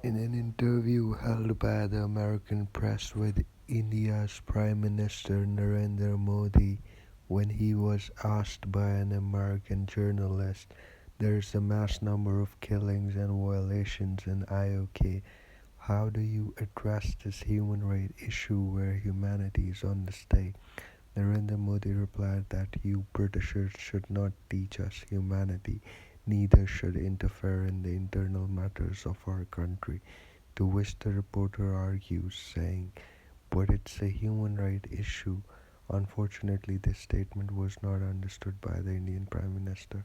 In an interview held by the American press with India's Prime Minister Narendra Modi, when he was asked by an American journalist, there is a mass number of killings and violations in IOK. How do you address this human rights issue where humanity is on the stake? Narendra Modi replied that you Britishers should not teach us humanity, neither should interfere in the internal matters of our country. To which the reporter argues, saying, but it's a human rights issue. Unfortunately, this statement was not understood by the Indian Prime Minister.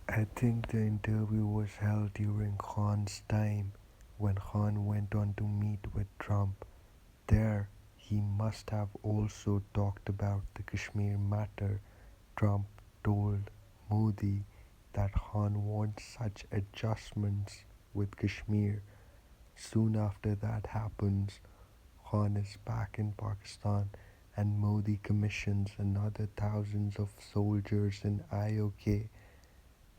I think the interview was held during Khan's time when Khan went on to meet with Trump. There, he must have also talked about the Kashmir matter. Trump told Modi that Khan wants such adjustments with Kashmir. Soon after that happens, Khan is back in Pakistan and Modi commissions another thousands of soldiers in IOK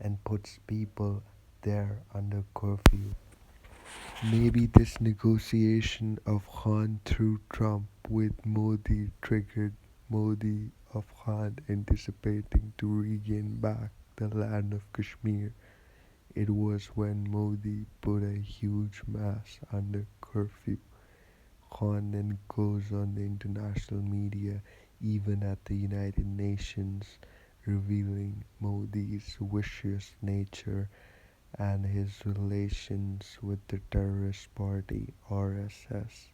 and puts people there under curfew. Maybe this negotiation of Khan through Trump with Modi triggered Modi of Khan anticipating to regain back the land of Kashmir. It was when Modi put a huge mass under curfew. Khan then goes on the international media, even at the United Nations, revealing Modi's vicious nature and his relations with the terrorist party RSS.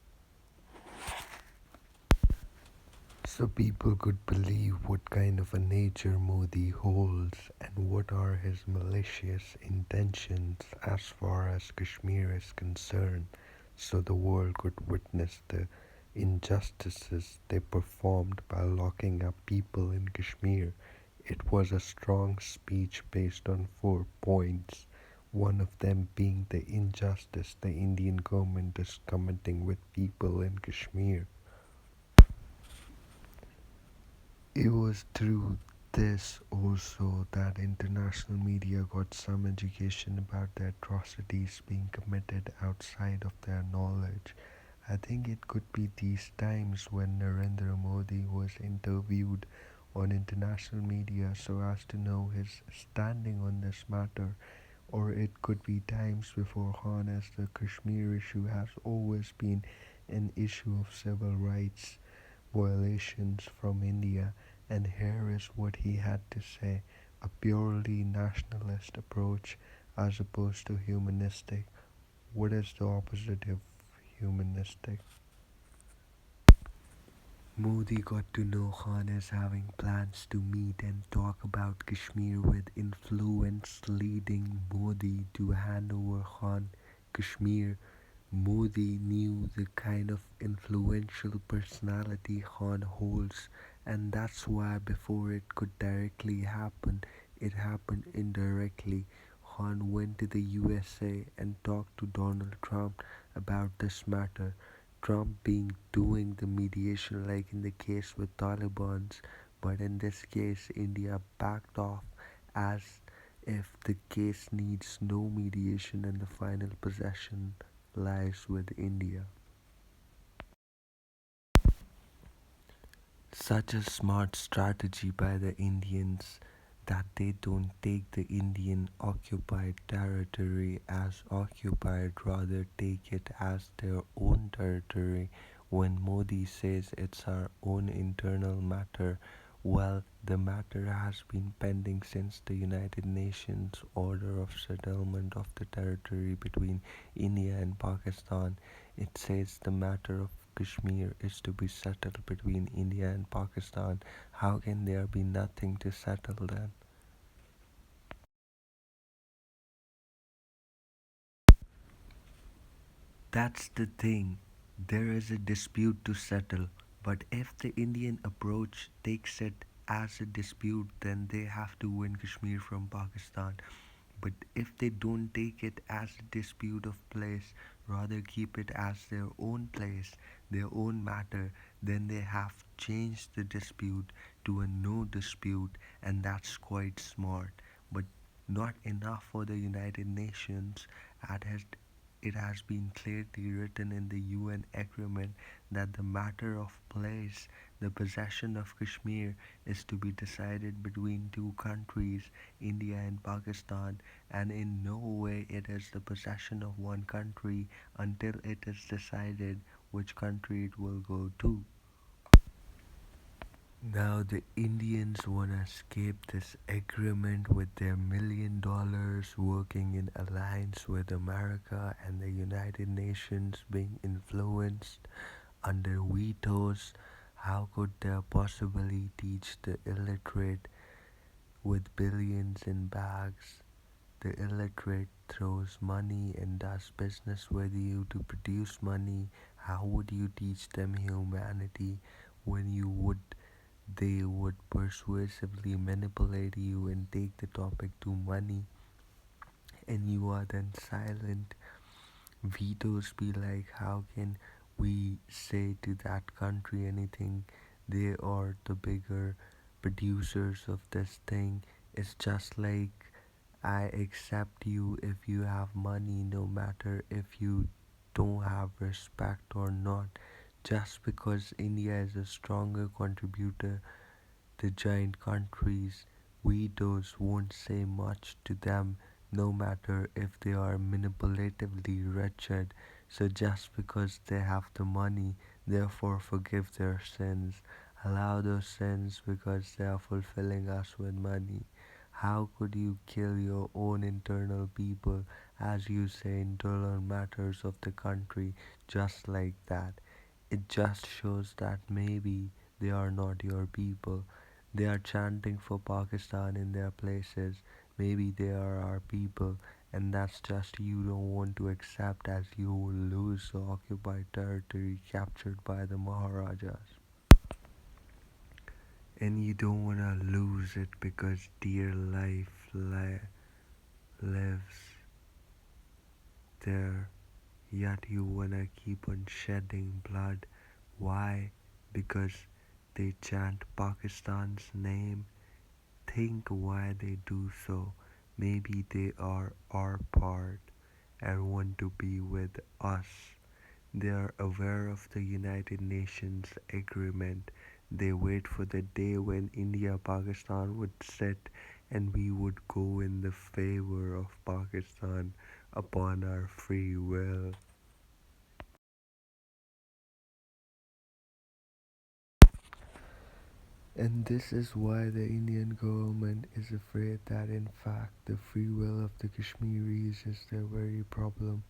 So people could believe what kind of a nature Modi holds and what are his malicious intentions as far as Kashmir is concerned, so the world could witness the injustices they performed by locking up people in Kashmir. It was a strong speech based on 4 points, one of them being the injustice the Indian government is committing with people in Kashmir. It was through this also that international media got some education about the atrocities being committed outside of their knowledge. I think it could be these times when Narendra Modi was interviewed on international media so as to know his standing on this matter, or it could be times before Khan, as the Kashmir issue has always been an issue of civil rights violations from India, and here is what he had to say: a purely nationalist approach as opposed to humanistic. What is the opposite of humanistic? Modi got to know Khan is having plans to meet and talk about Kashmir with influence, leading Modi to hand over Khan Kashmir. Modi knew the kind of influential personality Khan holds, and that's why before it could directly happen, it happened indirectly. Khan went to the USA and talked to Donald Trump about this matter. Trump being doing the mediation like in the case with Taliban's, but in this case India backed off as if the case needs no mediation and the final possession lies with India. Such a smart strategy by the Indians that they don't take the Indian occupied territory as occupied, rather take it as their own territory. When Modi says it's our own internal matter, well, the matter has been pending since the United Nations order of settlement of the territory between India and Pakistan. It says the matter of Kashmir is to be settled between India and Pakistan. How can there be nothing to settle then? That's the thing. There is a dispute to settle, but if the Indian approach takes it as a dispute, then they have to win Kashmir from Pakistan. But if they don't take it as a dispute of place, rather keep it as their own place, their own matter, then they have changed the dispute to a no dispute, and that's quite smart. But not enough for the United Nations. It has it has been clearly written in the UN agreement that the matter of place, the possession of Kashmir, is to be decided between two countries, India and Pakistan, and in no way it is the possession of one country until it is decided which country it will go to. Now the Indians wanna escape this agreement with their $1 million working in alliance with America and the United Nations being influenced under vetoes. How could they possibly teach the illiterate with billions in bags? The illiterate throws money and does business with you to produce money. How would you teach them humanity when you would they would persuasively manipulate you and take the topic to money, and you are then silent? Vetoes be like, how can we say to that country anything? They are the bigger producers of this thing. It's just like I accept you if you have money, no matter if you don't have respect or not. Just because India is a stronger contributor, the giant countries, vetoes won't say much to them, no matter if they are manipulatively wretched. So just because they have the money, therefore forgive their sins. Allow those sins because they are fulfilling us with money. How could you kill your own internal people, as you say, internal matters of the country, just like that? It just shows that maybe they are not your people. They are chanting for Pakistan in their places. Maybe they are our people, and that's just you don't want to accept, as you will lose the occupied territory captured by the Maharajas. And you don't want to lose it because dear life lives there, yet you want to keep on shedding blood. Why? Because they chant Pakistan's name. Think why they do so. Maybe they are our part and want to be with us. They are aware of the United Nations agreement. They wait for the day when India Pakistan would sit and we would go in the favor of Pakistan upon our free will. And this is why the Indian government is afraid that in fact the free will of the Kashmiris is their very problem.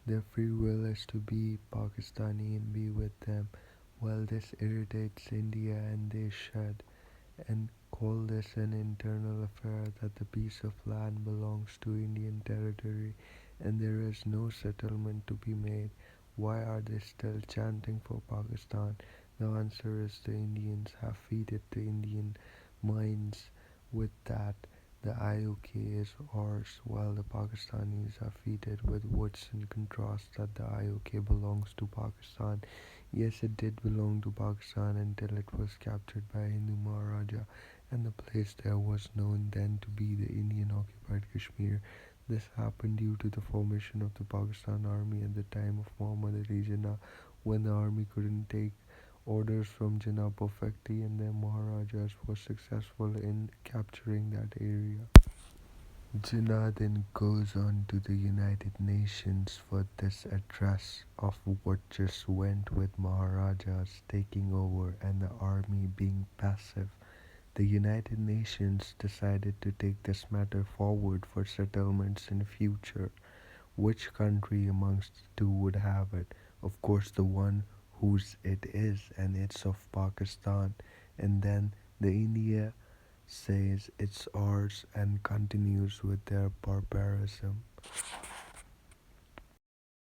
Their free will is to be Pakistani and be with them. Well, this irritates India and they should, and call this an internal affair that the piece of land belongs to Indian territory and there is no settlement to be made. Why are they still chanting for Pakistan? The answer is the Indians have fed the Indian minds with that the IOK is ours, while the Pakistanis are fed with woods in contrast that the IOK belongs to Pakistan. Yes, it did belong to Pakistan until it was captured by a Hindu Maharaja, and the place there was known then to be the Indian occupied Kashmir. This happened due to the formation of the Pakistan army at the time of Muhammad Ali Jinnah, when the army couldn't take orders from Jinnah perfectly, and the Maharajas was successful in capturing that area. Jinnah then goes on to the United Nations for this address of what just went with Maharajas taking over and the army being passive. The United Nations decided to take this matter forward for settlements in future. Which country amongst the two would have it? Of course, the one whose it is, and it's of Pakistan. And then the India says it's ours and continues with their barbarism.